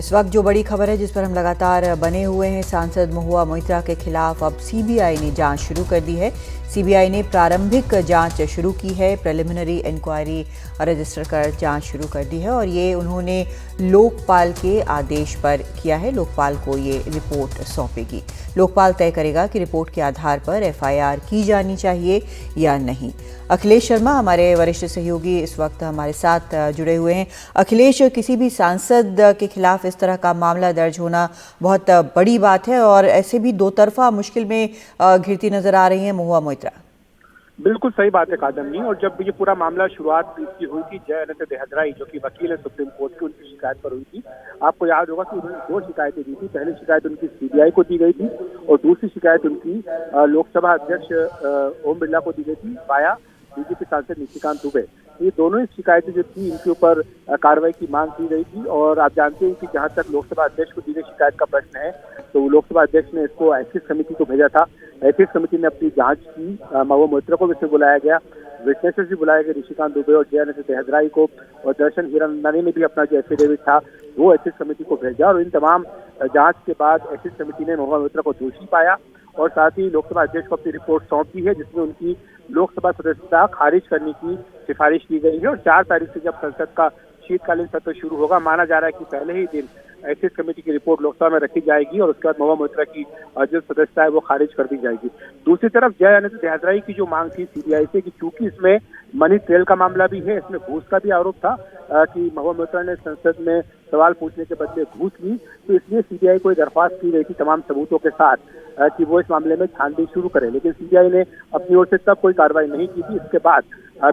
इस वक्त जो बड़ी खबर है जिस पर हम लगातार बने हुए हैं, सांसद महुआ मोइत्रा के खिलाफ अब सीबीआई ने जांच शुरू कर दी है। सीबीआई ने प्रारंभिक जांच शुरू की है, प्रिलिमिनरी इंक्वायरी रजिस्टर कर जांच शुरू कर दी है और ये उन्होंने लोकपाल के आदेश पर किया है। लोकपाल को ये रिपोर्ट सौंपेगी। लोकपाल तय करेगा कि रिपोर्ट के आधार पर एफआईआर की जानी चाहिए या नहीं। अखिलेश शर्मा हमारे वरिष्ठ सहयोगी इस वक्त हमारे साथ जुड़े हुए हैं। अखिलेश, किसी भी सांसद के खिलाफ इस तरह का मामला दर्ज होना बहुत बड़ी बात है और ऐसे भी दो तरफा मुश्किल में घिरती नजर आ रही है महुआ मोइत्रा। बिल्कुल सही बात है कादम्बी। और जब ये पूरा मामला शुरुआत इसकी हुई थी जय अनिता देहदराई जो कि वकील है सुप्रीम कोर्ट की, उनकी शिकायत पर हुई थी। आपको याद होगा कि उन्होंने 2 शिकायतें दी थी। पहली शिकायत उनकी सीबीआई को दी गई थी और दूसरी शिकायत उनकी लोकसभा अध्यक्ष ओम बिरला को दी गई थी वाया बीजेपी सांसद निशिकांत दुबे। ये दोनों ही शिकायतें जो थी इनके ऊपर कार्रवाई की मांग की गई थी। और आप जानते हैं कि जहां तक लोकसभा अध्यक्ष को दी गई शिकायत का प्रश्न है तो लोकसभा अध्यक्ष ने इसको एथिक्स समिति को भेजा था। एथिक्स समिति ने अपनी जांच की। महुआ मोइत्रा को भी बुलाया गया, विटनेसेस भी बुलाए गए, निशिकांत दुबे और जय अनिता देहदराई को, और दर्शन हीरानंदानी ने भी अपना जो एफिडेविट था वो एथिक्स समिति को भेजा। और इन तमाम जांच के बाद एथिक्स समिति ने महुआ मोइत्रा को दोषी पाया और साथ ही लोकसभा अध्यक्ष को अपनी रिपोर्ट सौंप दी है जिसमें उनकी लोकसभा सदस्यता खारिज करने की सिफारिश की गई है। और 4 तारीख से जब संसद का शीतकालीन सत्र शुरू होगा, माना जा रहा है कि पहले ही दिन एथिक्स कमेटी की रिपोर्ट लोकसभा में रखी जाएगी और उसके बाद महुआ मोइत्रा की जो सदस्यता है वो खारिज कर दी जाएगी। दूसरी तरफ जय अनिता देहदराई की जो मांग थी सीबीआई से कि चूंकि इसमें मनी ट्रेल का मामला भी है, इसमें घूस का भी आरोप था कि महुआ मोइत्रा ने संसद में सवाल पूछने के बदले घूस ली, तो इसलिए सीबीआई को दरख्वास्त की गई थी तमाम सबूतों के साथ कि वो इस मामले में छानबीन शुरू करे। लेकिन सीबीआई ने अपनी ओर से तब कोई कार्रवाई नहीं की थी। इसके बाद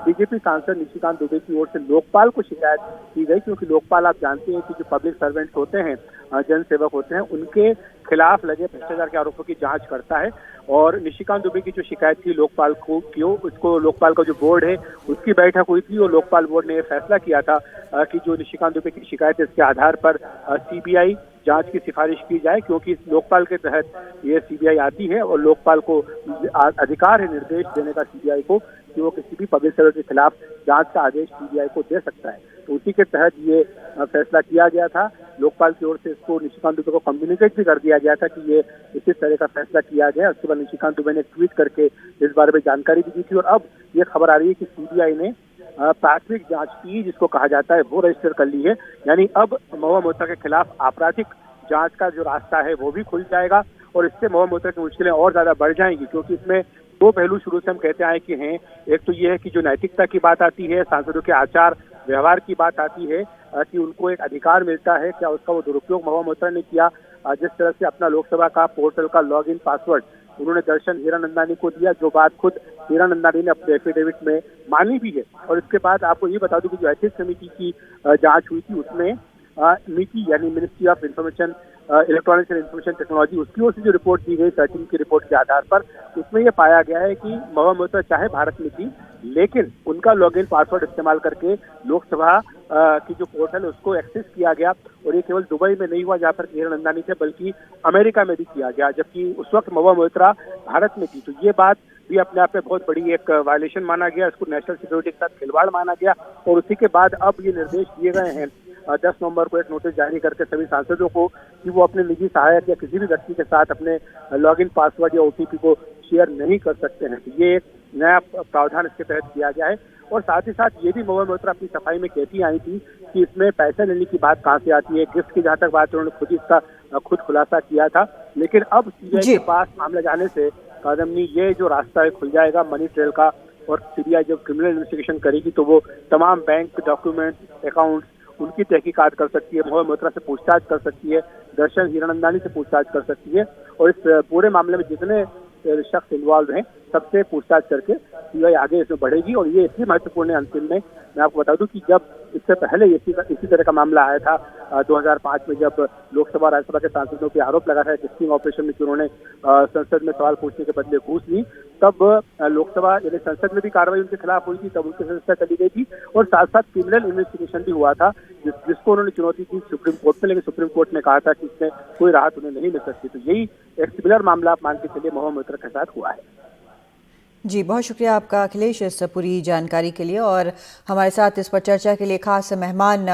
बीजेपी सांसद निशिकांत दुबे की ओर से लोकपाल को शिकायत की गई, क्योंकि लोकपाल आप जानते हैं कि जो पब्लिक सर्वेंट्स होते हैं, जन सेवक होते हैं, उनके खिलाफ लगे भ्रष्टाचार के आरोपों की जांच करता है। और निशिकांत दुबे की जो शिकायत थी लोकपाल को उसको लोकपाल का जो बोर्ड है उसकी बैठक हुई थी और लोकपाल बोर्ड ने फैसला किया था कि जो निशिकांत दुबे की शिकायत है इसके आधार पर सीबीआई जांच की सिफारिश की जाए, क्योंकि लोकपाल के तहत ये सीबीआई आती है और लोकपाल को अधिकार है निर्देश देने का सीबीआई को कि वो किसी भी पब्लिक सर्वेंट के खिलाफ जांच का आदेश सीबीआई को दे सकता है। तो उसी के तहत ये फैसला किया गया था। लोकपाल की ओर से इसको निशिकांत दुबे को कम्युनिकेट भी कर दिया गया था कि ये इसी तरह का फैसला किया गया। उसके बाद निशिकांत दुबे ने ट्वीट करके इस बारे में जानकारी भी दी थी। और अब ये खबर आ रही है कि सीबीआई ने प्राथमिक जांच की जिसको कहा जाता है वो रजिस्टर कर ली है। यानी अब महुआ मोइत्रा के खिलाफ आपराधिक जांच का जो रास्ता है वो भी खुल जाएगा और इससे महुआ मोइत्रा की मुश्किलें और ज्यादा बढ़ जाएंगी, क्योंकि इसमें 2 पहलू शुरू से हम कहते आए कि हैं। एक तो ये है कि जो नैतिकता की बात आती है, सांसदों के आचार व्यवहार की बात आती है कि उनको एक अधिकार मिलता है, क्या उसका वो दुरुपयोग महुआ मोइत्रा ने किया। जिस तरह से अपना लोकसभा का पोर्टल का लॉगिन पासवर्ड उन्होंने दर्शन हीरानंदानी को दिया, जो बात खुद हीरानंदानी ने अपने एफिडेविट में मानी भी है। और इसके बाद आपको ये बता दूं कि जो एथिक्स समिति की जांच हुई थी उसमें नीति यानी ministry of information electronics and information technology उसकी ओर से जो रिपोर्ट दी गई 13 की रिपोर्ट के आधार पर, उसमें यह पाया गया है कि महुआ मोइत्रा चाहे भारत में थी लेकिन उनका लॉगिन पासवर्ड इस्तेमाल करके लोकसभा की जो पोर्टल है उसको एक्सेस किया गया। और ये केवल दुबई में नहीं हुआ जहाँ पर हीरानंदानी थे, बल्कि अमेरिका में भी किया गया, जबकि उस वक्त महुआ मोइत्रा भारत में थी। तो ये बात भी अपने आप में बहुत बड़ी एक वायलेशन माना गया, इसको नेशनल सिक्योरिटी के साथ खिलवाड़ माना गया। और उसी के बाद अब ये निर्देश दिए गए हैं 10 नवंबर को एक नोटिस जारी करके सभी सांसदों को कि वो अपने निजी सहायक या किसी भी व्यक्ति के साथ अपने लॉगिन पासवर्ड या ओटीपी को शेयर नहीं कर सकते हैं। तो ये एक नया प्रावधान इसके तहत किया गया है। और साथ ही साथ ये भी महुआ मोइत्रा अपनी सफाई में कहती आई थी कि इसमें पैसे लेने की बात कहाँ से आती है, गिफ्ट की जहाँ तक बात है उन्होंने खुद इसका खुद खुलासा किया था। लेकिन अब सीबीआई के पास मामला जाने से कादम्बी ये जो रास्ता है खुल जाएगा मनी ट्रेल का। और सीबीआई जब क्रिमिनल इन्वेस्टिगेशन करेगी तो वो तमाम बैंक डॉक्यूमेंट अकाउंट उनकी तहकीकात कर सकती है, महुआ मोइत्रा से पूछताछ कर सकती है, दर्शन हीरानंदानी से पूछताछ कर सकती है। और इस पूरे मामले में जितने शख्स इन्वॉल्व हैं सबसे पूछताछ करके सीबीआई आगे इसमें बढ़ेगी। और ये इसलिए महत्वपूर्ण है अंतिम में मैं आपको बता दूं कि जब इससे पहले इसी तरह का मामला आया था 2005 में, जब लोकसभा राज्यसभा के सांसदों पे आरोप लगा था टिस्टिंग ऑपरेशन में कि उन्होंने संसद में सवाल पूछने के बदले घूस ली, तब लोकसभा यानी संसद में भी कार्रवाई उनके खिलाफ हुई थी, तब उनकी सदस्यता चली गई थी। और साथ साथ क्रिमिनल इन्वेस्टिगेशन भी हुआ था जिसको उन्होंने चुनौती दी सुप्रीम कोर्ट में, लेकिन सुप्रीम कोर्ट ने कहा था कि इसमें कोई राहत उन्हें नहीं मिल सकती। तो यही एक सिमिलर मामला आप मान के चलिए महुआ मोइत्रा के साथ हुआ है। जी, बहुत शुक्रिया आपका अखिलेश इस पूरी जानकारी के लिए। और हमारे साथ इस पर चर्चा के लिए खास मेहमान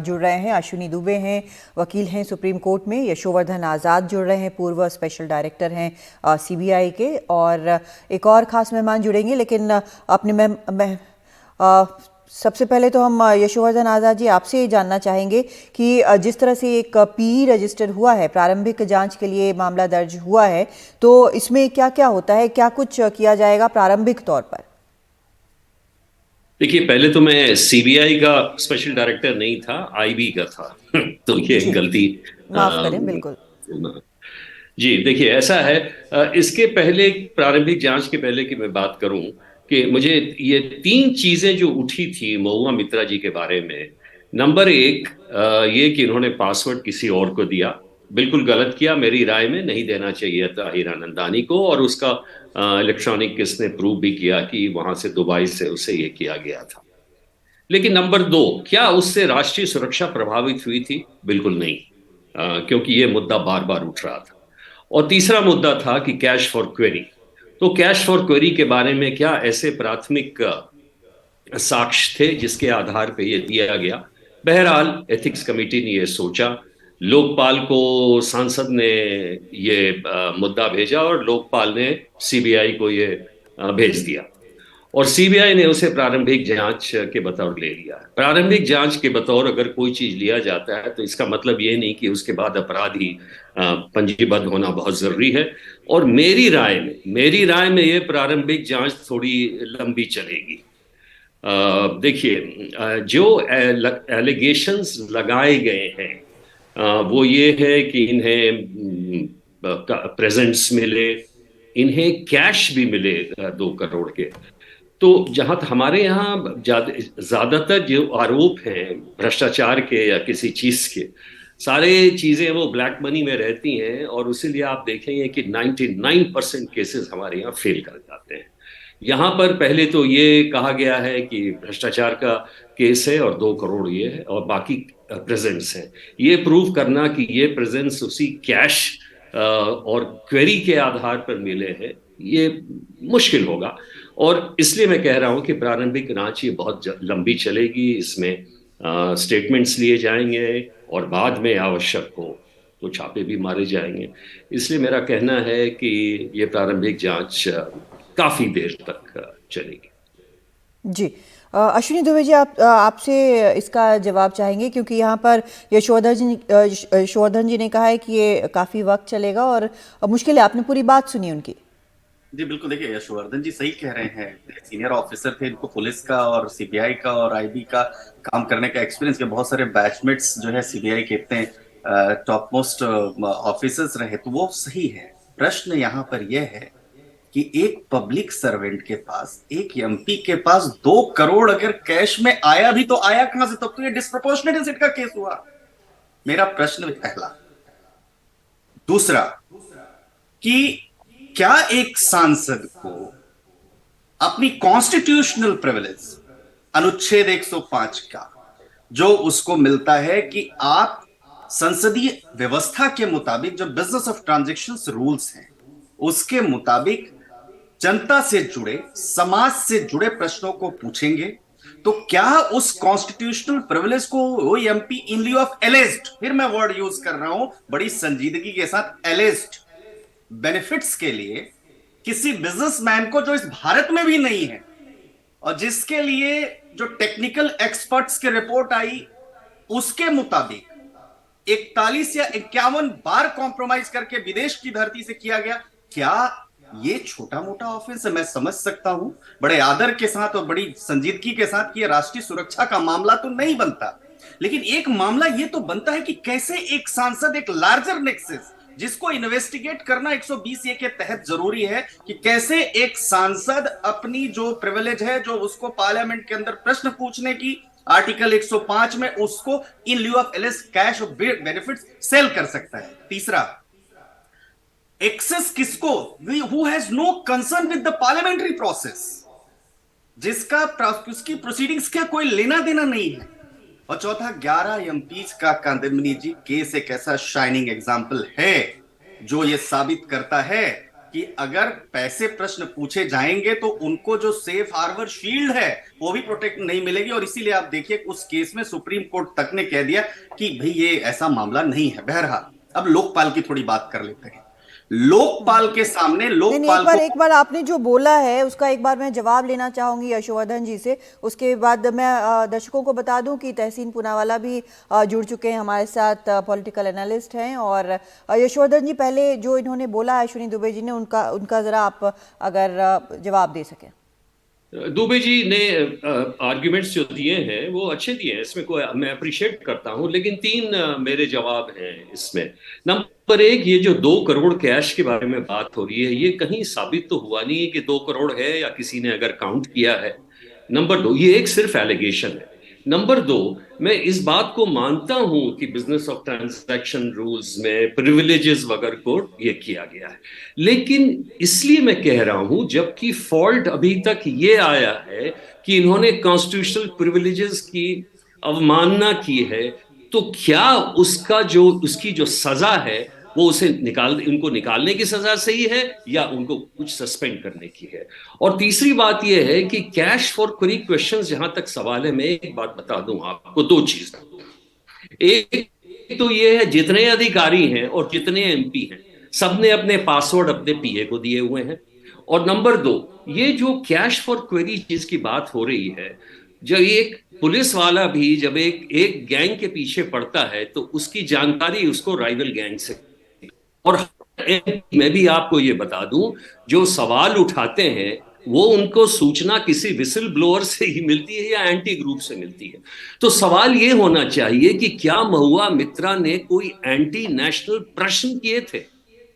जुड़ रहे हैं। अश्विनी दुबे हैं, वकील हैं सुप्रीम कोर्ट में। यशोवर्धन आज़ाद जुड़ रहे हैं, पूर्व स्पेशल डायरेक्टर हैं सीबीआई के। और एक और ख़ास मेहमान जुड़ेंगे, लेकिन अपने सबसे पहले तो हम यशोवर्धन आज़ाद जी आपसे ये जानना चाहेंगे कि जिस तरह से एक पीई रजिस्टर हुआ है, प्रारंभिक जांच के लिए मामला दर्ज हुआ है, तो इसमें क्या क्या होता है, क्या कुछ किया जाएगा प्रारंभिक तौर पर? देखिए, पहले तो मैं सीबीआई का स्पेशल डायरेक्टर नहीं था, आईबी का था। तो ये जी, गलती। माफ करें, अ, बिल्कुल। जी देखिए, ऐसा है। इसके पहले, प्रारंभिक जांच के पहले की मैं बात करूं कि मुझे ये तीन चीजें जो उठी थी महुआ मित्रा जी के बारे में। नंबर एक, ये कि इन्होंने पासवर्ड किसी और को दिया। बिल्कुल गलत किया, मेरी राय में नहीं देना चाहिए था हीरानंदानी को। और उसका इलेक्ट्रॉनिक किसने प्रूव भी किया कि वहां से दुबई से उसे ये किया गया था। लेकिन नंबर दो, क्या उससे राष्ट्रीय सुरक्षा प्रभावित हुई थी? बिल्कुल नहीं। क्योंकि ये मुद्दा बार बार उठ रहा था। और तीसरा मुद्दा था कि कैश फॉर क्वेरी। तो कैश फॉर क्वेरी के बारे में क्या ऐसे प्राथमिक साक्ष्य थे जिसके आधार पर यह दिया गया? बहरहाल एथिक्स कमेटी ने यह सोचा, लोकपाल को सांसद ने ये मुद्दा भेजा और लोकपाल ने सीबीआई को ये भेज दिया। और सीबीआई ने उसे प्रारंभिक जांच के बतौर ले लिया है। प्रारंभिक जांच के बतौर अगर कोई चीज लिया जाता है तो इसका मतलब ये नहीं कि उसके बाद अपराधी पंजीबद्ध होना बहुत जरूरी है। और मेरी राय में ये प्रारंभिक जांच थोड़ी लंबी चलेगी। देखिए, जो एलिगेशंस लगाए गए हैं वो ये है कि इन्हें प्रेजेंट्स मिले, इन्हें कैश भी मिले 2 करोड़ के। तो जहां तक हमारे यहाँ ज्यादातर जो आरोप हैं भ्रष्टाचार के या किसी चीज के, सारे चीजें वो ब्लैक मनी में रहती हैं। और इसीलिए आप देखेंगे कि 99% केसेस हमारे यहाँ फेल कर जाते हैं। यहाँ पर पहले तो ये कहा गया है कि भ्रष्टाचार का केस है और 2 करोड़ ये है और बाकी प्रेजेंट्स हैं। ये प्रूव करना कि ये प्रेजेंट्स उसी कैश और क्वेरी के आधार पर मिले हैं, ये मुश्किल होगा। और इसलिए मैं कह रहा हूं कि प्रारंभिक जांच ये बहुत लंबी चलेगी। इसमें स्टेटमेंट्स लिए जाएंगे और बाद में आवश्यक हो तो छापे भी मारे जाएंगे। इसलिए मेरा कहना है कि ये प्रारंभिक जांच काफी देर तक चलेगी। जी, अश्विनी दुबे जी, आपसे इसका जवाब चाहेंगे, क्योंकि यहाँ पर यशोवर्धन जी ने कहा है कि ये काफ़ी वक्त चलेगा और मुश्किल है। आपने पूरी बात सुनी उनकी? जी बिल्कुल, देखिए यशोवर्धन जी सही कह रहे हैं। सीनियर ऑफिसर थे, इनको पुलिस का और सीबीआई का और आईबी का काम करने का एक्सपीरियंस के। बहुत सारे बैचमेट्स जो है सीबीआई के इतने टॉप मोस्ट ऑफिसर्स रहे, तो वो सही है। प्रश्न यहाँ पर यह है कि एक पब्लिक सर्वेंट के पास, एक एमपी के पास 2 करोड़ अगर कैश में आया भी तो आया कहां से? तब तो ये डिस्प्रोपोर्शनेट एसिड का केस हुआ। मेरा प्रश्न पहला। दूसरा, कि क्या एक सांसद को अपनी कॉन्स्टिट्यूशनल प्रिविलेज अनुच्छेद 105 का जो उसको मिलता है कि आप संसदीय व्यवस्था के मुताबिक जो बिजनेस ऑफ ट्रांजैक्शंस रूल्स हैं उसके मुताबिक जनता से जुड़े, समाज से जुड़े प्रश्नों को पूछेंगे, तो क्या उस कॉन्स्टिट्यूशनल प्रिविलेज को वो एमपी इन लिeu ऑफ एलिज्ड, फिर मैं वर्ड यूज कर रहा हूं बड़ी संजीदगी के साथ, एलिज्ड बेनिफिट्स के लिए किसी बिजनेसमैन को जो इस भारत में भी नहीं है और जिसके लिए जो टेक्निकल एक्सपर्ट्स की रिपोर्ट आई उसके मुताबिक 41 या 51 बार कॉम्प्रोमाइज करके विदेश की धरती से किया गया, क्या ये छोटा मोटा ऑफेंस है? मैं समझ सकता हूं बड़े आदर के साथ और बड़ी संजीदगी के साथ कि ये राष्ट्रीय सुरक्षा का मामला तो नहीं बनता, लेकिन एक मामला ये तो बनता है कि कैसे एक सांसद, एक लार्जर नेक्सस जिसको इन्वेस्टिगेट करना 120 ए के तहत जरूरी है, कि कैसे एक सांसद अपनी जो प्रिविलेज है, जो उसको पार्लियामेंट के अंदर प्रश्न पूछने की आर्टिकल 105 में, उसको इन लिeu ऑफ एलिस कैश और बेनिफिट्स सेल कर सकता है। तीसरा, एक्सेस किसको? Who has no concern with the parliamentary process, जिसका उसकी प्रोसीडिंग्स का कोई लेना देना नहीं है। और चौथा, 11 एमपीज का कांदेमनी जी केस एक ऐसा शाइनिंग एग्जाम्पल है जो यह साबित करता है कि अगर पैसे प्रश्न पूछे जाएंगे तो उनको जो सेफ हार्बर शील्ड है वो भी प्रोटेक्ट नहीं मिलेगी। और इसीलिए आप देखिए उस केस में सुप्रीम कोर्ट तक ने कह दिया कि भाई ये ऐसा मामला नहीं है। बहरहाल अब लोकपाल की थोड़ी बात कर लेते हैं। लोकपाल के सामने नहीं नहीं, लोकपाल को एक बार आपने जो बोला है उसका एक बार मैं जवाब लेना चाहूंगी यशोवर्धन जी से। उसके बाद मैं दर्शकों को बता दूं कि तहसीन पूनावाला भी जुड़ चुके हैं हमारे साथ, पॉलिटिकल एनालिस्ट हैं। और यशोवर्धन जी, पहले जो इन्होंने बोला अश्विनी दुबे जी ने, उनका उनका जरा आप अगर जवाब दे सकें। दुबे जी ने आर्ग्यूमेंट्स जो दिए हैं वो अच्छे दिए हैं, इसमें कोई, मैं अप्रिशिएट करता हूं, लेकिन तीन मेरे जवाब हैं इसमें। नंबर एक, ये जो 2 करोड़ कैश के बारे में बात हो रही है, ये कहीं साबित तो हुआ नहीं है कि 2 करोड़ है या किसी ने अगर काउंट किया है। नंबर दो, ये एक सिर्फ एलिगेशन है। नंबर दो, मैं इस बात को मानता हूं कि बिजनेस ऑफ ट्रांजैक्शन रूल्स में प्रिविलेजेस वगैरह को ये किया गया है, लेकिन इसलिए मैं कह रहा हूं जबकि फॉल्ट अभी तक ये आया है कि इन्होंने कॉन्स्टिट्यूशनल प्रिविलेजेस की अवमानना की है, तो क्या उसका जो उसकी जो सजा है वो उसे उनको निकालने की सजा सही है या उनको कुछ सस्पेंड करने की है। और तीसरी बात यह है कि कैश फॉर क्वेरी क्वेश्चंस जहां तक सवाल है, मैं एक बात बता दूं आपको, दो चीज। एक तो ये है, जितने अधिकारी हैं और जितने एमपी हैं सबने अपने पासवर्ड अपने पीए को दिए हुए हैं। और नंबर दो, ये जो कैश फॉर क्वेरी चीज की बात हो रही है, जब एक पुलिस वाला भी जब एक एक गैंग के पीछे पड़ता है तो उसकी जानकारी उसको राइवल गैंग से, और मैं भी आपको ये बता दूं, जो सवाल उठाते हैं वो उनको सूचना किसी विसिल ब्लोअर से ही मिलती है या एंटी ग्रुप से मिलती है। तो सवाल ये होना चाहिए कि क्या महुआ मित्रा ने कोई एंटी नेशनल प्रश्न किए थे,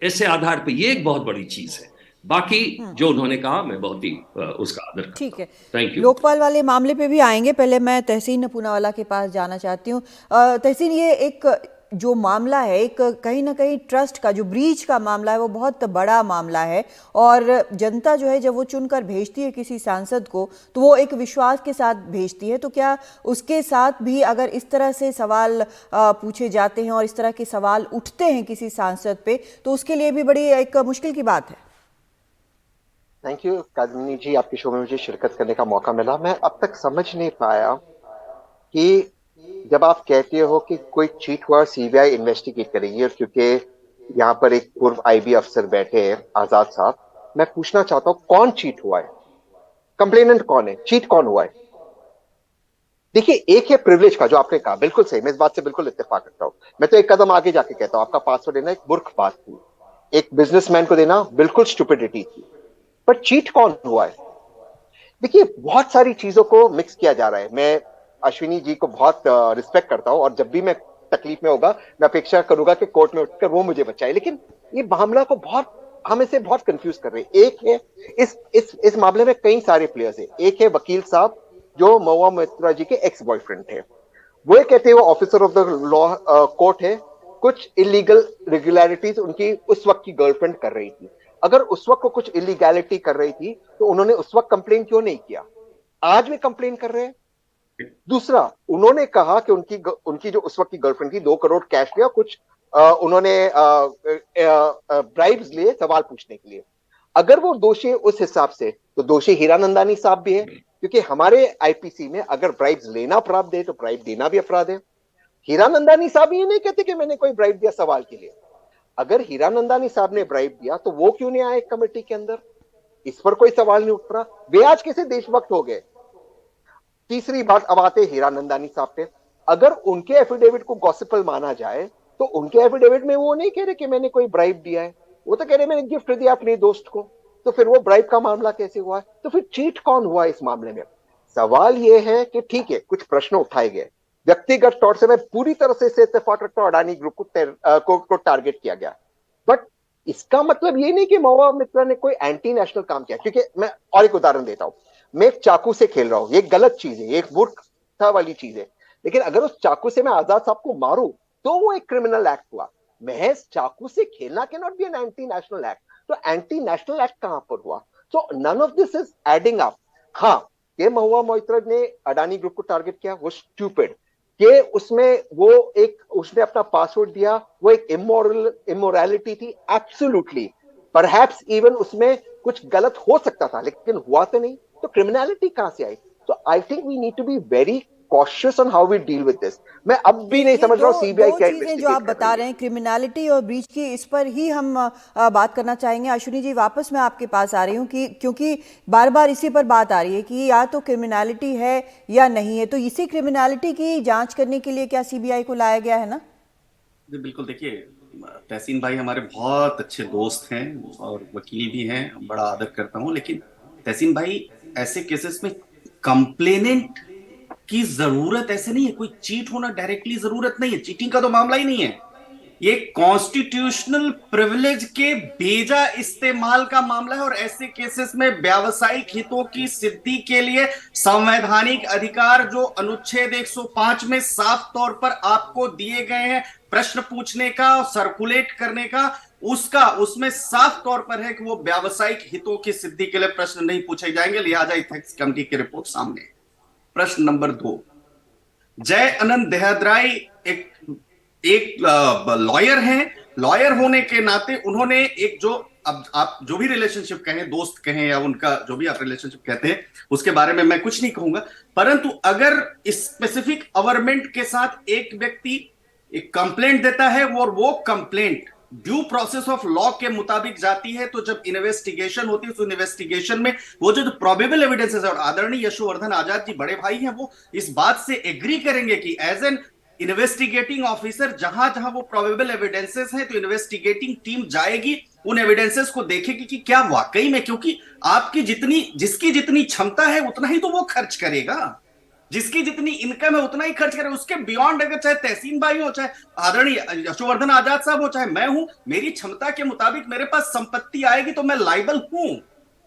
ऐसे आधार पे ये एक बहुत बड़ी चीज है। बाकी जो उन्होंने कहा मैं बहुत ही उसका आदर करता ठीक हूं। है, थैंक यू। लोकपाल वाले मामले पे भी आएंगे। पहले मैं तहसीन पूनावाला के पास जाना चाहती हूँ। तहसीन, ये एक जो मामला है, एक कहीं ना कहीं ट्रस्ट का जो ब्रीच का मामला है, वो बहुत बड़ा मामला है। और जनता जो है, जब वो चुनकर भेजती है किसी सांसद को, तो वो एक विश्वास के साथ भेजती है। तो क्या उसके साथ भी अगर इस तरह से सवाल पूछे जाते हैं और इस तरह के सवाल उठते हैं किसी सांसद पे, तो उसके लिए भी बड़ी एक मुश्किल की बात है। थैंक यू कादनी जी, आपके शो में मुझे शिरकत करने का मौका मिला। मैं अब तक समझ नहीं पाया कि जब आप कहते हो कि कोई चीट हुआ, सीबीआई इन्वेस्टिगेट करेगी, और क्योंकि यहाँ पर एक पूर्व आईबी अफसर बैठे हैं आजाद साहब, मैं पूछना चाहता हूँ कौन चीट हुआ है, कंप्लेनेंट कौन है, चीट कौन हुआ है। देखिए, एक है प्रिविलेज का, जो आपने कहा बिल्कुल सही, मैं इस बात से बिल्कुल इत्तेफाक करता हूँ। मैं तो एक कदम आगे जाके कहता हूँ, आपका पासवर्ड देना एक मूर्ख बात थी, एक बिजनेसमैन को देना बिल्कुल स्टुपिडिटी थी। पर चीट कौन हुआ है? देखिए, बहुत सारी चीजों को मिक्स किया जा रहा है। मैं अश्विनी जी को बहुत रिस्पेक्ट करता हूं, और जब भी मैं तकलीफ में होगा मैं अपेक्षा करूंगा कि कोर्ट में उठकर वो मुझे बचाए। लेकिन ये मामला को बहुत, हम इसे बहुत कंफ्यूज कर रहे हैं। एक है, इस मामले में कई सारे प्लेयर्स हैं। एक है वकील साहब, जो महुआ मित्रा जी के एक्स बॉयफ्रेंड थे। वो ये कहते हैं वो officer of the law court है। कुछ इलीगल रेगुलरिटीज उनकी उस वक्त की गर्लफ्रेंड कर रही थी। अगर उस वक्त को कुछ इलीगैलिटी कर रही थी तो उन्होंने उस वक्त कंप्लेन क्यों नहीं किया? आज भी कंप्लेन कर रहे हैं। दूसरा, उन्होंने कहा कि उनकी जो उस वक्त की गर्लफ्रेंड थी, 2 करोड़ कैश लिया, कुछ उन्होंने ब्राइब्स लिए सवाल पूछने के लिए। अगर वो दोषी है उस हिसाब से, तो दोषी हीरानंदानी साहब भी है, क्योंकि हमारे आईपीसी में अगर ब्राइब्स लेना अपराध है तो ब्राइब देना भी अपराध है। हीरानंदानी साहब ये नहीं कहते कि मैंने कोई ब्राइब दिया सवाल के लिए। अगर हीरानंदानी साहब ने ब्राइब दिया तो वो क्यों नहीं आए कमेटी के अंदर? इस पर कोई सवाल नहीं उठ रहा। वे आज कैसे देशभक्त हो गए? तीसरी बात, अब आते हीरानंदानी साहब पे। अगर उनके एफिडेविट को गॉसिपल माना जाए तो उनके एफिडेविट में वो नहीं कह रहे कि मैंने कोई ब्राइब दिया है, वो तो कह रहे मैंने गिफ्ट दिया अपने दोस्त को। तो फिर वो ब्राइब का मामला कैसे हुआ? तो फिर चीट कौन हुआ इस मामले में? सवाल ये है कि ठीक है, कुछ प्रश्न उठाए गए, व्यक्तिगत तौर से मैं पूरी तरह से इसे इत्तेफाक रखता हूं, अडानी ग्रुप को टारगेट किया गया। बट इसका मतलब ये नहीं कि महुआ मित्रा ने कोई एंटी नेशनल काम किया। क्योंकि मैं और एक उदाहरण देता हूं, मैं एक चाकू से खेल रहा हूं, ये गलत चीज है, ये एक मूर्खता वाली चीज है। लेकिन अगर उस चाकू से मैं आजाद साहब को मारूं तो वो एक क्रिमिनल एक्ट हुआ। महज चाकू से खेलना can not be an anti national act. तो एंटी नेशनल एक्ट कहां पर हुआ? So none of this is adding up. हाँ, ये महुआ मोइत्रा ने अडानी ग्रुप को टारगेट किया, वो स्टूपिड कि उसमें उसने अपना पासवर्ड दिया, वो एक इमोरलिटी थी, एब्सोल्युटली। परहैप्स इवन उसमें कुछ गलत हो सकता था, लेकिन हुआ तो नहीं, तो क्रिमिनलिटी कहां से आई? तो I think we need to be very cautious on how we deal with this. मैं अब भी नहीं ये समझ रहा हूँ दो सीबीआई दो क्या चीजें जो इन्वेस्टिगेट आप कर बता रही रहे है। हैं, क्रिमिनलिटी और ब्रीच की, इस पर ही हम बात करना चाहेंगे। अश्विनी जी, वापस मैं आपके पास आ रही हूँ कि क्योंकि बार बार इसी पर बात आ रही है कि या तो क्रिमिनलिटी है या नहीं है, तो इसी क्रिमिनलिटी की जांच करने के लिए क्या सीबीआई को लाया गया है ना? जी बिल्कुल, देखिए तहसीन भाई हमारे बहुत अच्छे दोस्त हैं और वकील भी हैं, बड़ा आदर करता हूँ, लेकिन तहसीन भाई ऐसे केसेस में कंप्लेनेंट की जरूरत ऐसे नहीं है, कोई चीट होना डायरेक्टली जरूरत नहीं है, चीटिंग का तो मामला ही नहीं है। ये कॉन्स्टिट्यूशनल प्रिविलेज के बेजा इस्तेमाल का मामला है और ऐसे केसेस में व्यावसायिक हितों की सिद्धि के लिए संवैधानिक अधिकार जो अनुच्छेद 105 में साफ तौर पर आपको दिए गए हैं प्रश्न पूछने का और सर्कुलेट करने का, उसका उसमें साफ तौर पर है कि वो व्यावसायिक हितों की सिद्धि के लिए प्रश्न नहीं पूछे जाएंगे, लिहाजा इथिक्स कमेटी की रिपोर्ट सामने। प्रश्न नंबर 2, जय अनंत देहद्राई एक एक लॉयर हैं। लॉयर होने के नाते उन्होंने एक जो, अब आप जो भी रिलेशनशिप कहें, दोस्त कहें या उनका जो भी आप रिलेशनशिप कहते हैं, उसके बारे में मैं कुछ नहीं कहूंगा, परंतु अगर इस स्पेसिफिक अवरमेंट के साथ एक व्यक्ति एक कंप्लेंट देता है और वो complaint due process of law के मुताबिक जाती है, तो जब इन्वेस्टिगेशन होती है उस इन्वेस्टिगेशन में वो जो प्रोबेबल एविडेंसेस है, और आदरणीय यशोवर्धन आजाद जी बड़े भाई हैं, वो इस बात से एग्री करेंगे कि एज एन इन्वेस्टिगेटिंग ऑफिसर जहां जहां वो प्रोबेबल एविडेंसेस हैं तो इन्वेस्टिगेटिंग टीम जाएगी, उन एविडेंसेस को देखेगी कि क्या वाकई में, क्योंकि आपकी जिसकी जितनी क्षमता है उतना ही तो वो खर्च करेगा, जिसकी जितनी इनकम है उतना ही खर्च करे, उसके बियॉन्ड अगर चाहे तहसीन भाई हो, चाहे आदरणीय यशोवर्धन आजाद साहब हो, चाहे मैं हूं, मेरी क्षमता के मुताबिक मेरे पास संपत्ति आएगी तो मैं लाइबल हूं।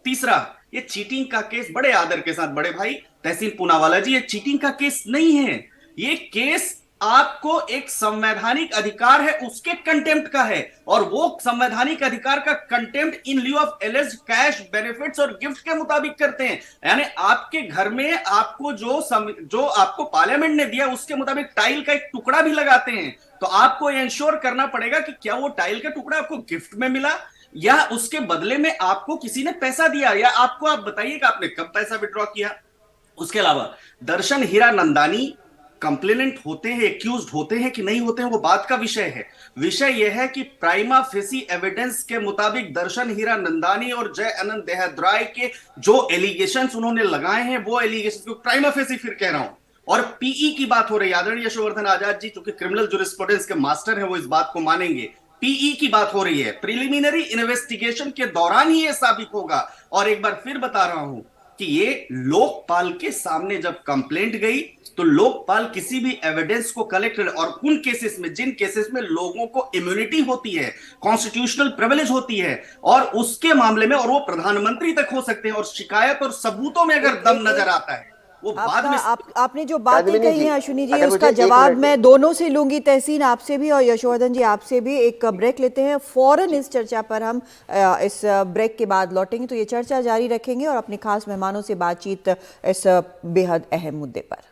तीसरा, ये चीटिंग का केस, बड़े आदर के साथ बड़े भाई तहसीन पूनावाला जी, ये चीटिंग का केस नहीं है, ये केस आपको एक संवैधानिक अधिकार है उसके कंटेम्प्ट का है, और वो संवैधानिक अधिकार का contempt in lieu of एलिज्ड cash benefits और गिफ्ट के मुताबिक करते हैं। यानी आपके घर में आपको जो आपको पार्लियामेंट ने दिया उसके मुताबिक टाइल का एक टुकड़ा भी लगाते हैं, तो आपको इंश्योर करना पड़ेगा कि क्या वो टाइल का टुकड़ा आपको गिफ्ट में मिला या उसके बदले में आपको किसी ने पैसा दिया, या आपको, आप बताइए कि आपने कब पैसा विड्रॉ किया। उसके अलावा दर्शन हीरा नंदानी कंप्लेनेंट होते हैं, एक्यूज्ड होते हैं कि नहीं होते हैं, वो बात का विषय है। विषय यह है कि प्राइमा फेसी एविडेंस के मुताबिक दर्शन हीरा नंदानी और जय अनंत देहद्राई के जो एलिगेशंस उन्होंने लगाए हैं, वो एलिगेशंस को प्राइमा फेसी, फिर कह रहा हूं, और पीई की बात हो रही है, आदरणीय यशोवर्धन आजाद जी जो कि क्रिमिनल जूरिस्प्रूडेंस के मास्टर हैं वो इस बात को मानेंगे, पीई की बात हो रही है, प्रिलिमिनरी इन्वेस्टिगेशन के दौरान ही यह साबित होगा। और एक बार फिर बता रहा हूं कि ये लोकपाल के सामने जब कंप्लेंट गई तो लोकपाल किसी भी एविडेंस को कलेक्ट, और उन केसेस में, जिन केसेस में लोगों को इम्यूनिटी होती है, कॉन्स्टिट्यूशनल प्रिविलेज होती है, और उसके मामले में, और वो प्रधानमंत्री तक हो सकते हैं, और शिकायत और सबूतों में अगर दम नजर आता है वो बाद में। आपने जो बातें कादमिनी कही जी, हैं अश्विनी जी, अगर उसका मुझे एक जवाब मिनट मैं दोनों से लूंगी, तहसीन आपसे भी और यशोवर्धन जी आपसे भी। एक ब्रेक लेते हैं, फौरन इस चर्चा पर हम इस ब्रेक के बाद लौटेंगे, तो ये चर्चा जारी रखेंगे और अपने खास मेहमानों से बातचीत इस बेहद अहम मुद्दे पर।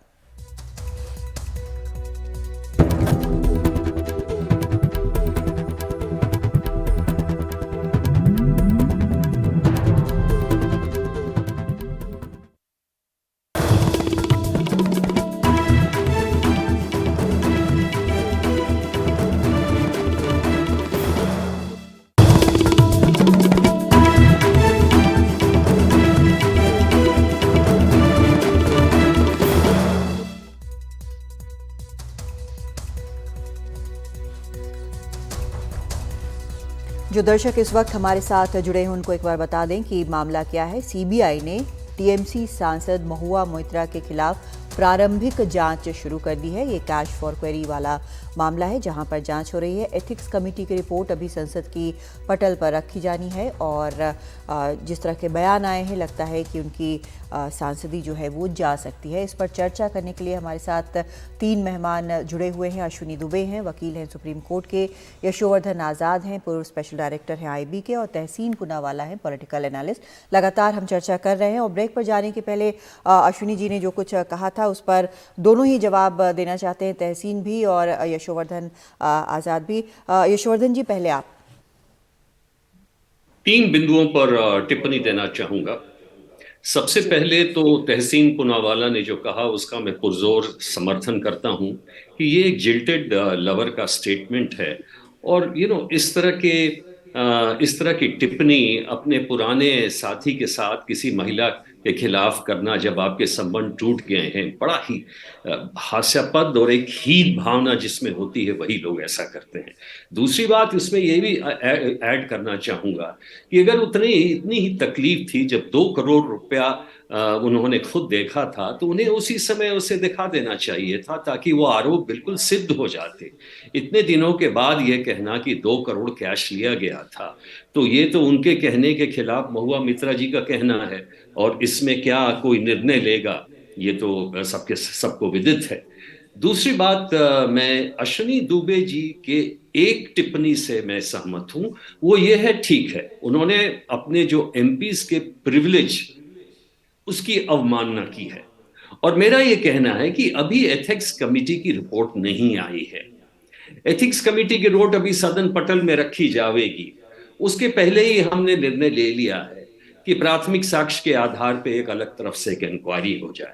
जो दर्शक इस वक्त हमारे साथ जुड़े हैं उनको एक बार बता दें कि मामला क्या है। सीबीआई ने टीएमसी सांसद महुआ मोइत्रा के खिलाफ प्रारंभिक जांच शुरू कर दी है। ये कैश फॉर क्वेरी वाला मामला है जहां पर जांच हो रही है। एथिक्स कमेटी की रिपोर्ट अभी संसद की पटल पर रखी जानी है और जिस तरह के बयान आए हैं लगता है कि उनकी सांसदी जो है वो जा सकती है। इस पर चर्चा करने के लिए हमारे साथ 3 मेहमान जुड़े हुए हैं। अश्विनी दुबे हैं, वकील हैं सुप्रीम कोर्ट के, यशोवर्धन आज़ाद हैं, पूर्व स्पेशल डायरेक्टर हैं आईबी के, और तहसीन पूनावाला हैं, पॉलिटिकल एनालिस्ट। लगातार हम चर्चा कर रहे हैं और ब्रेक पर जाने के पहले अश्विनी जी ने जो कुछ कहा था उस पर दोनों ही जवाब देना चाहते हैं, तहसीन भी और यशोवर्धन आज़ाद भी। यशोवर्धन जी, पहले आप। तीन बिंदुओं पर टिप्पणी देना चाहूंगा। सबसे पहले तो तहसीन पुनावाला ने जो कहा उसका मैं पुरजोर समर्थन करता हूं कि ये एक जिल्टेड लवर का स्टेटमेंट है। और इस तरह की टिप्पणी अपने पुराने साथी के साथ किसी महिला के खिलाफ करना, जब आपके संबंध टूट गए हैं, बड़ा ही हास्यास्पद और एक हीन भावना जिसमें होती है, वही लोग ऐसा करते हैं। दूसरी बात इसमें यह भी ऐड करना चाहूंगा कि अगर इतनी ही तकलीफ थी जब 2 करोड़ रुपया उन्होंने खुद देखा था, तो उन्हें उसी समय उसे दिखा देना चाहिए था ताकि वो आरोप बिल्कुल सिद्ध हो जाते। इतने दिनों के बाद ये कहना कि 2 करोड़ कैश लिया गया था, तो ये तो उनके कहने के खिलाफ महुआ मित्रा जी का कहना है, और इसमें क्या कोई निर्णय लेगा ये तो सबको विदित है। दूसरी बात, मैं अश्विनी दुबे जी के एक टिप्पणी से मैं सहमत हूं। वो ये है, ठीक है, उन्होंने अपने जो एमपीज के प्रिविलेज उसकी अवमानना की है। और मेरा ये कहना है कि अभी एथिक्स कमेटी की रिपोर्ट नहीं आई है। एथिक्स कमेटी की रिपोर्ट अभी सदन पटल में रखी जाएगी। उसके पहले ही हमने निर्णय ले लिया है कि प्राथमिक साक्ष्य के आधार पर एक अलग तरफ से एक इंक्वायरी हो जाए।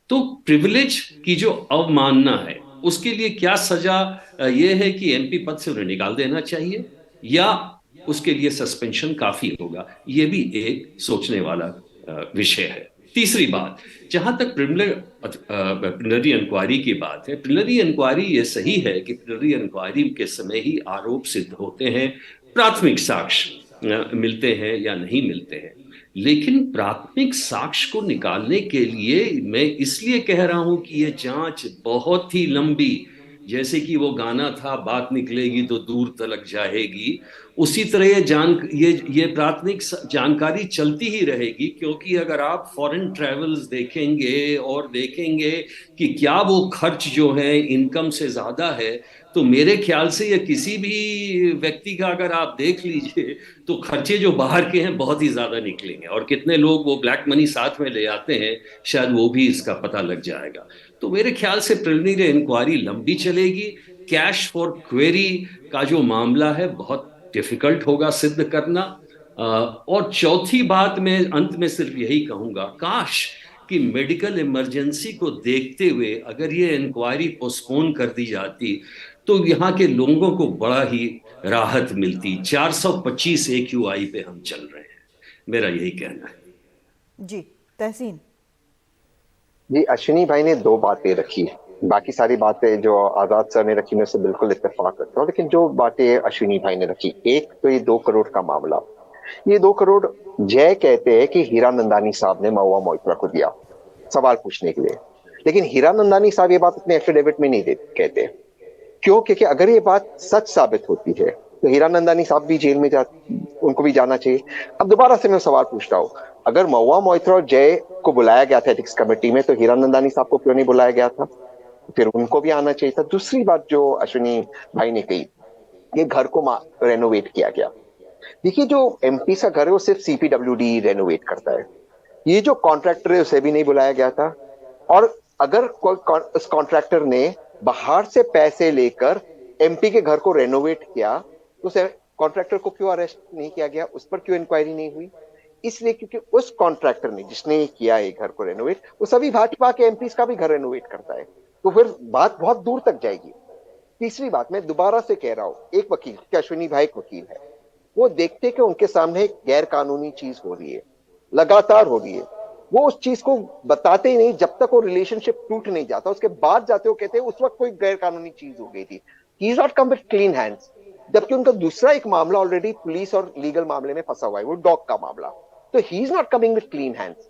तो प्रिविलेज की जो अवमानना है उसके लिए क्या सजा ये है कि एमपी पद से उन्हें निकाल देना चाहिए, या उसके लिए सस्पेंशन काफी होगा? ये भी एक सोचने वाला विषय है। तीसरी बात, जहां तक प्रिलिमिनरी इंक्वायरी की बात है, प्रिलिमिनरी इंक्वायरी ये सही है कि प्रिलिमिनरी इंक्वायरी के समय ही आरोप सिद्ध होते हैं, प्राथमिक साक्ष्य मिलते हैं या नहीं मिलते हैं। लेकिन प्राथमिक साक्ष्य को निकालने के लिए मैं इसलिए कह रहा हूं कि यह जांच बहुत ही लंबी, जैसे कि वो गाना था, बात निकलेगी तो दूर तलक जाएगी, उसी तरह ये प्राथमिक जानकारी चलती ही रहेगी। क्योंकि अगर आप फॉरेन ट्रैवल्स देखेंगे और देखेंगे कि क्या वो खर्च जो है इनकम से ज्यादा है, तो मेरे ख्याल से, या किसी भी व्यक्ति का अगर आप देख लीजिए, तो खर्चे जो बाहर के हैं बहुत ही ज्यादा निकलेंगे। और कितने लोग वो ब्लैक मनी साथ में ले आते हैं, शायद वो भी इसका पता लग जाएगा। तो मेरे ख्याल से प्रिलिमिनरी इंक्वायरी लंबी चलेगी। कैश फॉर क्वेरी का जो मामला है बहुत डिफिकल्ट होगा सिद्ध करना। और चौथी बात, मैं अंत में सिर्फ यही कहूंगा, काश कि मेडिकल इमरजेंसी को देखते हुए अगर ये इंक्वायरी पोस्टपोन कर दी जाती, तो यहाँ के लोगों को बड़ा ही राहत मिलती। 425 AQI पे हम चल रहे हैं, मेरा यही कहना है। जी तहसीन जी, अश्विनी भाई ने दो बातें रखी, बाकी सारी बातें जो आजाद सर ने रखी मैं उससे बिल्कुल इत्तेफाक करता हूँ, लेकिन जो बातें अश्विनी भाई ने रखी, एक तो ये 2 करोड़ का मामला, ये 2 करोड़ जय कहते हैं कि हीरानंदानी साहब ने महुआ मोइत्रा को दिया सवाल पूछने के लिए, लेकिन हीरानंदानी साहब ये बात अपने एफिडेविट में नहीं कहते। क्यों? क्योंकि अगर ये बात सच साबित होती है तो हीरानंदानी साहब भी जेल में उनको भी जाना चाहिए। अब दोबारा से मैं सवाल पूछता हूँ, अगर महुआ मोइत्रा और जय को बुलाया गया था एथिक्स कमेटी में, तो हीरानंदानी साहब को क्यों नहीं बुलाया गया था? फिर उनको भी आना चाहिए था। दूसरी बात जो अश्विनी भाई ने कही, ये घर को रेनोवेट किया गया। देखिए, जो एमपी का घर है वो सिर्फ सीपीडब्ल्यूडी रेनोवेट करता है, ये जो कॉन्ट्रैक्टर है उसे भी नहीं बुलाया गया था। और अगर उस कॉन्ट्रैक्टर ने बाहर से पैसे लेकर एमपी के घर को रेनोवेट किया, तो उसे कॉन्ट्रैक्टर को क्यों अरेस्ट नहीं किया गया? उस पर क्यों इंक्वायरी नहीं हुई? इसलिए क्योंकि उस कॉन्ट्रैक्टर ने, जिसने किया है घर को रेनोवेट, वो सभी भाजपा के एमपी का भी घर रेनोवेट करता है, तो फिर बात बहुत दूर तक जाएगी। तीसरी बात, मैं दोबारा से कह रहा हूं, एक वकील, कि अश्विनी भाई एक वकील है, वो देखते कि उनके सामने एक गैर कानूनी चीज हो रही है, लगातार हो रही है, वो उस चीज को बताते ही नहीं जब तक वो रिलेशनशिप टूट नहीं जाता। उसके बाद जाते हो कहते हैं उस वक्त कोई गैर कानूनी चीज हो गई थी। He is not come with clean hands, जबकि उनका दूसरा एक मामला ऑलरेडी पुलिस और लीगल मामले में फंसा हुआ है, वो डॉग का मामला। तो he is not coming with clean hands.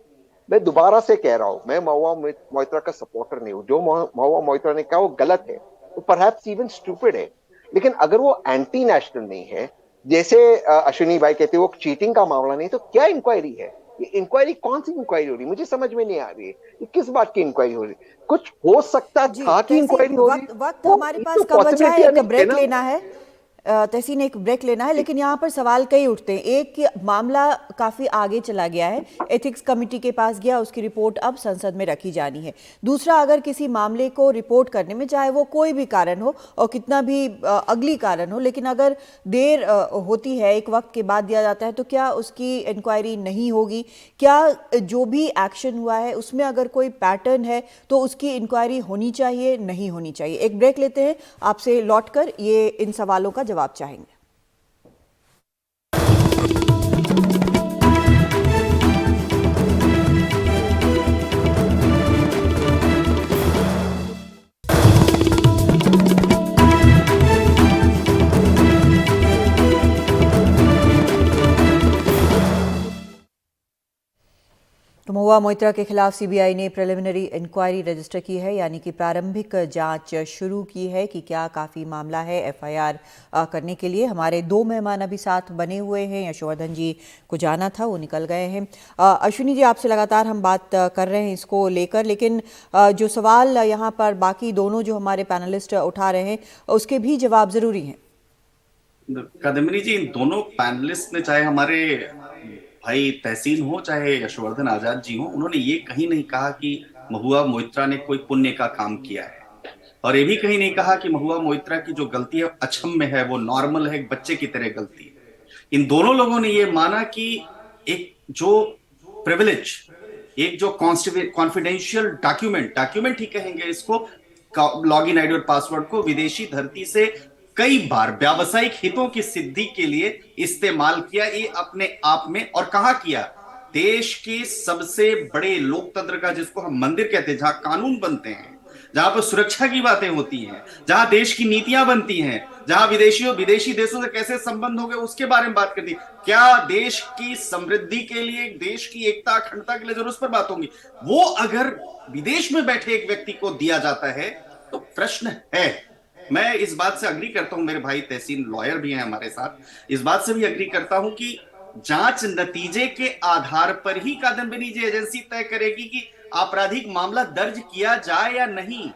मैं दोबारा से कह रहा हूं, मैं महुआ मोइत्रा का सपोर्टर नहीं हूं। जो महुआ मोइत्रा ने कहा वो गलत है, वो परहैप्स इवन स्टूपिड है, लेकिन अगर वो एंटी नेशनल नहीं है, जैसे अश्विनी भाई कहते हैं वो चीटिंग का मामला नहीं, तो क्या इंक्वायरी है? ये इंक्वायरी कौन सी इंक्वायरी हो रही है? मुझे समझ में नहीं आ रही है ये किस बात की इंक्वायरी हो रही है। कुछ हो सकता था कि इंक्वायरी हो रही है। वक्त हमारे पास कम बचा है, एक ब्रेक लेना है। तहसीन एक ब्रेक लेना है, लेकिन यहाँ पर सवाल कई उठते हैं। एक कि मामला काफ़ी आगे चला गया है, एथिक्स कमेटी के पास गया, उसकी रिपोर्ट अब संसद में रखी जानी है। दूसरा, अगर किसी मामले को रिपोर्ट करने में, चाहे वो कोई भी कारण हो और कितना भी अगली कारण हो, लेकिन अगर देर होती है, एक वक्त के बाद दिया जाता है, तो क्या उसकी इंक्वायरी नहीं होगी? क्या जो भी एक्शन हुआ है उसमें अगर कोई पैटर्न है तो उसकी इंक्वायरी होनी चाहिए, नहीं होनी चाहिए? एक ब्रेक लेते हैं, आपसे लौटकर ये इन सवालों का जवाब चाहेंगे। तो महुआ मोइत्रा के खिलाफ सीबीआई ने प्रिलिमिनरी इंक्वायरी रजिस्टर की है, यानी कि प्रारंभिक जांच शुरू की है कि क्या काफ़ी मामला है एफआईआर करने के लिए। हमारे दो मेहमान अभी साथ बने हुए हैं। यशोवर्धन जी को जाना था, वो निकल गए हैं। अश्विनी जी, आपसे लगातार हम बात कर रहे हैं इसको लेकर, लेकिन जो सवाल यहाँ पर बाकी दोनों जो हमारे पैनलिस्ट उठा रहे हैं उसके भी जवाब ज़रूरी हैं। कादम्बिनी जी, इन दोनों पैनलिस्ट ने, चाहे हमारे भाई तहसीन हो चाहे यशोवर्धन आजाद जी हो, उन्होंने ये कहीं नहीं कहा कि महुआ मोइत्रा ने कोई पुण्य का काम किया है, और ये भी कहीं नहीं कहा कि महुआ मोइत्रा की जो गलती है अक्षम्य है, वो नॉर्मल है, एक बच्चे की तरह गलती है। इन दोनों लोगों ने ये माना कि एक जो प्रिविलेज, एक जो कॉन्फिडेंशियल डॉक्यूमेंट ही कहेंगे इसको, लॉगिन आईडी और पासवर्ड को विदेशी धरती से कई बार व्यावसायिक हितों की सिद्धि के लिए इस्तेमाल किया, ये अपने आप में, और कहां किया? देश के सबसे बड़े लोकतंत्र का, जिसको हम मंदिर कहते हैं, जहां कानून बनते हैं, जहां पर सुरक्षा की बातें होती हैं, जहां देश की नीतियां बनती हैं, जहां विदेशी देशों से कैसे संबंध हो गए उसके बारे में बात करती, क्या देश की समृद्धि के लिए, देश की एकता अखंडता के लिए जरूर उस पर बात होगी, वो अगर विदेश में बैठे एक व्यक्ति को दिया जाता है तो प्रश्न है। मैं इस बात से अग्री करता हूं, मेरे भाई तहसीन लॉयर भी हैं हमारे साथ, इस बात से भी अग्री करता हूं कि जांच नतीजे के आधार पर ही कादम्बिनी जी एजेंसी तय करेगी कि आपराधिक मामला दर्ज किया जाए या नहीं।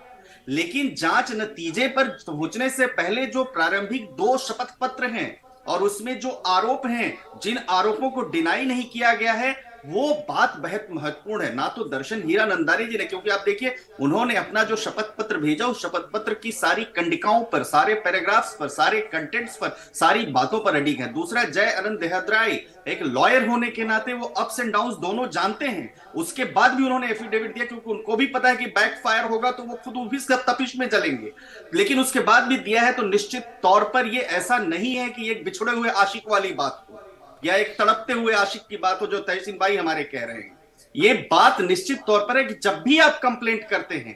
लेकिन जांच नतीजे पर पहुंचने से पहले जो प्रारंभिक 2 शपथ पत्र हैं और उसमें जो आरोप हैं, जिन आरोपों को डिनाई नहीं किया गया है, वो बात बेहद महत्वपूर्ण है। ना तो दर्शन हीरानंदानी जी ने, क्योंकि आप देखिए उन्होंने अपना जो शपथ पत्र भेजा, उस शपथ पत्र की सारी कंडिकाओं पर, सारे पैराग्राफ्स पर, सारे कंटेंट्स पर, सारी बातों पर अडिग है। दूसरा, जय अनंत देहद्राई एक लॉयर होने के नाते वो अप्स एंड डाउन्स दोनों जानते हैं, उसके बाद भी उन्होंने एफिडेविट दिया, क्योंकि उनको भी पता है कि बैकफायर होगा तो वो खुद भी तपिश में चलेंगे, लेकिन उसके बाद भी दिया है। तो निश्चित तौर पर ये ऐसा नहीं है कि एक बिछड़े हुए आशिक वाली बात हो या एक तड़पते हुए आशिक की बात हो, जो तहसीन भाई हमारे कह रहे हैं। ये बात निश्चित तौर पर है कि जब भी आप कंप्लेंट करते हैं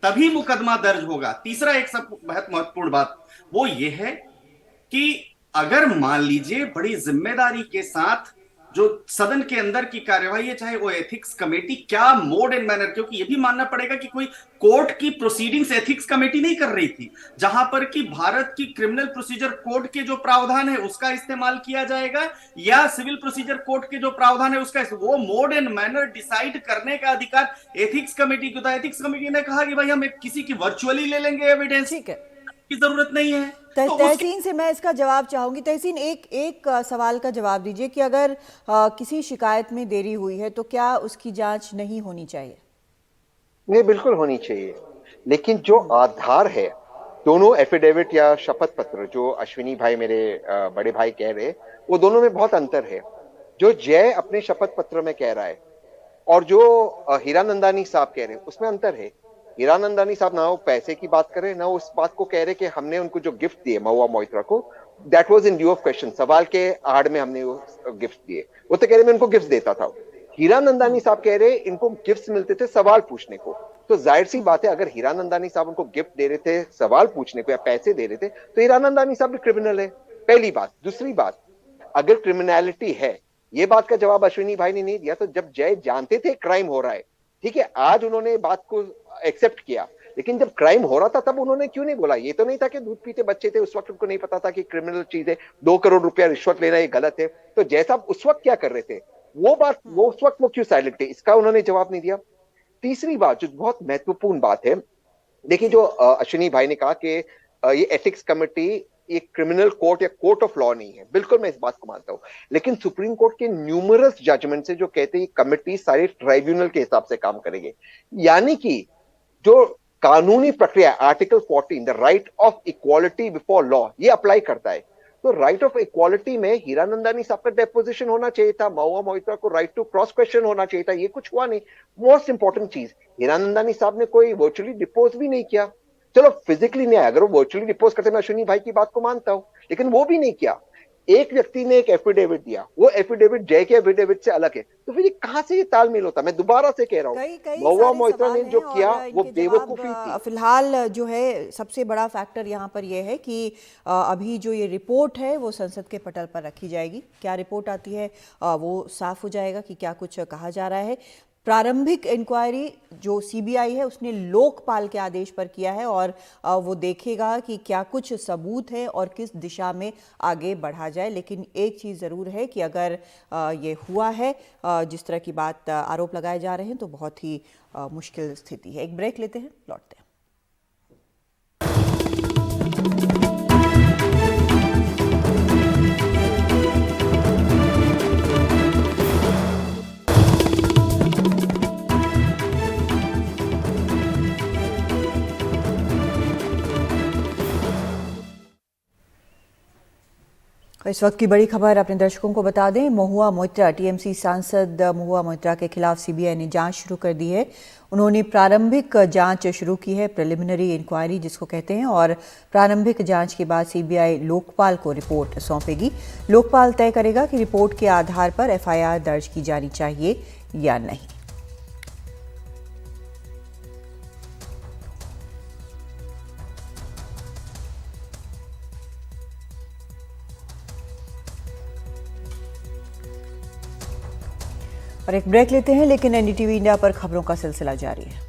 तभी मुकदमा दर्ज होगा। तीसरा एक सब बहुत महत्वपूर्ण बात वो ये है कि अगर मान लीजिए बड़ी जिम्मेदारी के साथ जो सदन के अंदर की कार्यवाही है, चाहे वो एथिक्स कमेटी, क्या मोड एंड मैनर, क्योंकि ये भी मानना पड़ेगा कि कोई कोर्ट की प्रोसीडिंग्स एथिक्स कमेटी नहीं कर रही थी, जहां पर कि भारत की क्रिमिनल प्रोसीजर कोड के जो प्रावधान है उसका इस्तेमाल किया जाएगा या सिविल प्रोसीजर कोड के जो प्रावधान है उसका, वो मोड एंड मैनर डिसाइड करने का अधिकार एथिक्स कमेटी को था। एथिक्स कमेटी ने कहा कि भाई हम किसी की वर्चुअली ले लेंगे एविडेंस, ठीक है, की जरूरत नहीं है। तो तहसीन से मैं इसका जवाब चाहूंगी। तहसीन, एक सवाल का जवाब दीजिए कि अगर किसी शिकायत में देरी हुई है तो क्या उसकी जांच नहीं होनी चाहिए? नहीं, बिल्कुल होनी चाहिए, लेकिन जो आधार है, दोनों एफिडेविट या शपथ पत्र जो अश्विनी भाई मेरे बड़े भाई कह रहे, वो दोनों में बहुत अंतर है। जो जय अपने शपथ पत्र में कह रहा है और जो हीरानंदानी साहब कह रहे हैं उसमें अंतर है। हीरानंदानी साहब ना वो पैसे की बात कर रहे, ना उस बात को कह रहे कि हमने उनको जो गिफ्ट दिए महुआ मोइत्रा को, that was in due of question, सवाल के आड़ में हमने वो गिफ्ट दिए। वो तो कह रहे मैं उनको गिफ्ट देता था। हीरानंदानी साहब कह रहे इनको गिफ्ट मिलते थे सवाल पूछने को। तो जाहिर सी बात है, अगर हीरानंदानी साहब उनको गिफ्ट दे रहे थे सवाल पूछने को या पैसे दे रहे थे, तो हीरानंदानी साहब भी क्रिमिनल है, पहली बात। दूसरी बात, अगर क्रिमिनलिटी है, ये बात का जवाब अश्विनी भाई ने नहीं दिया। तो जब जय जानते थे क्राइम हो रहा है, ठीक है, आज उन्होंने बात को एक्सेप्ट किया, लेकिन जब क्राइम हो रहा था तब उन्होंने क्यों नहीं बोला? ये तो नहीं था कि दूध पीते बच्चे थे, उस वक्त उनको नहीं पता था कि क्रिमिनल चीज है, 2 करोड़ रुपया रिश्वत लेना ये गलत है। तो जैसा उस वक्त क्या कर रहे थे, वो बात, वो उस वक्त वो क्यों साइलेंट थे, इसका उन्होंने जवाब नहीं दिया। तीसरी बात जो बहुत महत्वपूर्ण बात है, देखिए जो अश्विनी भाई ने कहा कि ये एथिक्स कमेटी एक क्रिमिनल कोर्ट या कोर्ट ऑफ लॉ नहीं है, बिल्कुल मैं इस बात को मानता हूं, लेकिन सुप्रीम कोर्ट के न्यूमरस जजमेंट से जो कहते हैं कमिटी सारे ट्राइब्यूनल के हिसाब से काम करेंगे, यानी कि जो कानूनी प्रक्रिया article 14 the right of equality before law ये अप्लाई करता है। तो राइट ऑफ इक्वालिटी में हीरानंदानी साहब का डेपोजिशन होना चाहिए था, महुआ मोइत्रा को राइट टू क्रॉस क्वेश्चन होना चाहिए था, ये कुछ हुआ नहीं। मोस्ट इंपॉर्टेंट चीज, हीरानंदानी साहब ने कोई वर्चुअली डिपोज भी नहीं किया। चलो फिजिकली नहीं आया, अगर वो वर्चुअली डिपोज करते मैं अश्विनी भाई की बात को मानता हूं, लेकिन वो भी नहीं किया। एक व्यक्ति ने एक एफिडेविट दिया, वो एफिडेविट जय के एफिडेविट से अलग है, तो फिर ये कहां से ये तालमेल होता? मैं दोबारा से कह रहा हूं, महुआ मोइत्रा ने जो किया वो बेवकूफी थी। फिलहाल जो है सबसे बड़ा फैक्टर यहाँ पर यह है कि अभी जो ये रिपोर्ट है वो संसद के पटल पर रखी जाएगी। क्या रिपोर्ट आती है वो साफ हो जाएगा कि क्या कुछ कहा जा रहा है। प्रारंभिक इंक्वायरी जो सीबीआई है उसने लोकपाल के आदेश पर किया है और वो देखेगा कि क्या कुछ सबूत है और किस दिशा में आगे बढ़ा जाए। लेकिन एक चीज़ ज़रूर है कि अगर ये हुआ है जिस तरह की बात आरोप लगाए जा रहे हैं तो बहुत ही मुश्किल स्थिति है। एक ब्रेक लेते हैं, लौटते हैं। इस वक्त की बड़ी खबर अपने दर्शकों को बता दें, महुआ मोइत्रा टीएमसी सांसद महुआ मोइत्रा के खिलाफ सीबीआई ने जांच शुरू कर दी है। उन्होंने प्रारंभिक जांच शुरू की है, प्रिलिमिनरी इंक्वायरी जिसको कहते हैं, और प्रारंभिक जांच के बाद सीबीआई लोकपाल को रिपोर्ट सौंपेगी। लोकपाल तय करेगा कि रिपोर्ट के आधार पर एफआईआर दर्ज की जानी चाहिए या नहीं। और एक ब्रेक लेते हैं, लेकिन एनडीटीवी इंडिया पर खबरों का सिलसिला जारी है।